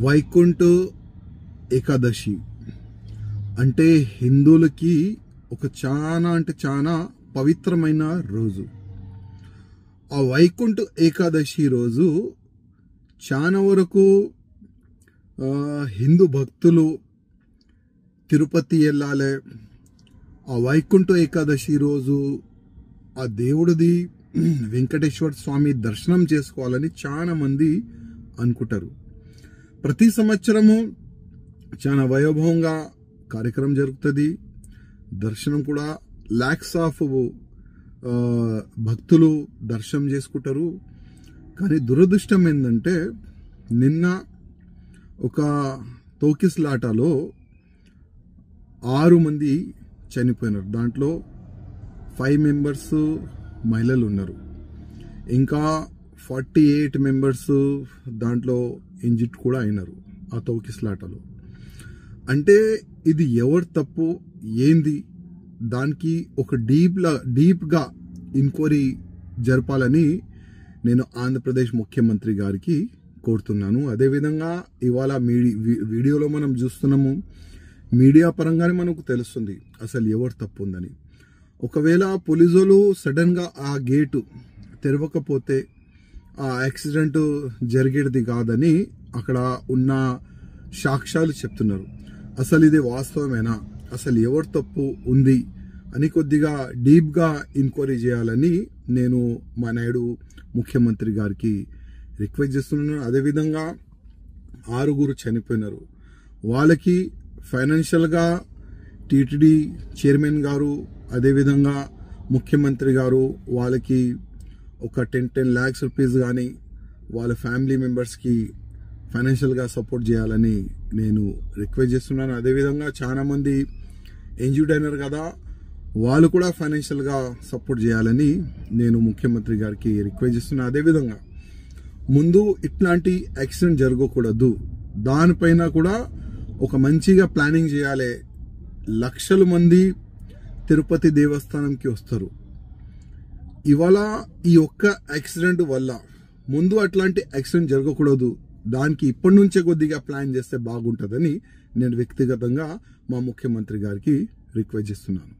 వైకుంఠ ఏకాదశి అంటే హిందువులకి ఒక చాలా పవిత్రమైన రోజు. ఆ వైకుంఠ ఏకాదశి రోజు చాలా వరకు హిందూ భక్తులు తిరుపతి వెళ్ళాలి. ఆ వైకుంఠ ఏకాదశి రోజు ఆ దేవుడిది వెంకటేశ్వర స్వామి దర్శనం చేసుకోవాలని చాలా మంది అనుకుంటారు. ప్రతి సంవత్సరము చాలా వైభవంగా కార్యక్రమం జరుగుతుంది. దర్శనం కూడా లాక్స్ ఆఫ్ భక్తులు దర్శనం చేసుకుంటారు. కానీ దురదృష్టం ఏంటంటే నిన్న ఒక తోకిస్లాటలో 6 మంది చనిపోయినారు. దాంట్లో 5 మెంబర్స్ మహిళలు ఉన్నారు. ఇంకా 48 మెంబర్స్ దాంట్లో ఇంజిట్ కూడా అయినారు ఆ తోకిస్లాటలో. అంటే ఇది ఎవరు తప్పు ఏంది, దానికి ఒక డీప్గా ఎంక్వైరీ జరపాలని నేను ఆంధ్రప్రదేశ్ ముఖ్యమంత్రి గారికి కోరుతున్నాను. అదేవిధంగా ఇవాళ వీడియోలో మనం చూస్తున్నాము, మీడియా పరంగానే మనకు తెలుస్తుంది అసలు ఎవరు తప్పు ఉందని. ఒకవేళ పోలీసులు సడన్గా ఆ గేటు తెరవకపోతే ఆ యాక్సిడెంట్ జరిగేది కాదని అక్కడ ఉన్న సాక్ష్యాలు చెప్తున్నారు. అసలు ఇది వాస్తవమేనా, అసలు ఎవరు తప్పు ఉంది అని కొద్దిగా డీప్గా ఎంక్వైరీ చేయాలని నేను మా నాయుడు ముఖ్యమంత్రి గారికి రిక్వెస్ట్ చేస్తున్నాను. అదేవిధంగా 6 చనిపోయినారు. వాళ్ళకి ఫైనాన్షియల్గా టీటీడీ చైర్మన్ గారు అదేవిధంగా ముఖ్యమంత్రి గారు వాళ్ళకి ఒక 10 lakhs రూపీస్ కానీ వాళ్ళ ఫ్యామిలీ మెంబర్స్కి ఫైనాన్షియల్గా సపోర్ట్ చేయాలని నేను రిక్వెస్ట్ చేస్తున్నాను. అదేవిధంగా చాలా మంది ఇంజ్యూర్డ్ అయినారు కదా, వాళ్ళు కూడా ఫైనాన్షియల్గా సపోర్ట్ చేయాలని నేను ముఖ్యమంత్రి గారికి రిక్వెస్ట్ చేస్తున్నాను. అదేవిధంగా ముందు ఇట్లాంటి యాక్సిడెంట్ జరగకూడదు, దానిపైన కూడా ఒక మంచిగా ప్లానింగ్ చేయాలి. లక్షల మంది తిరుపతి దేవస్థానంకి వస్తారు. ఇవాళ ఈ ఒక్క యాక్సిడెంట్ వల్ల ముందు అట్లాంటి యాక్సిడెంట్ జరగకూడదు, దానికి ఇప్పటి నుంచే కొద్దిగా ప్లాన్ చేస్తే బాగుంటుందని నేను వ్యక్తిగతంగా మా ముఖ్యమంత్రి గారికి రిక్వెస్ట్ చేస్తున్నాను.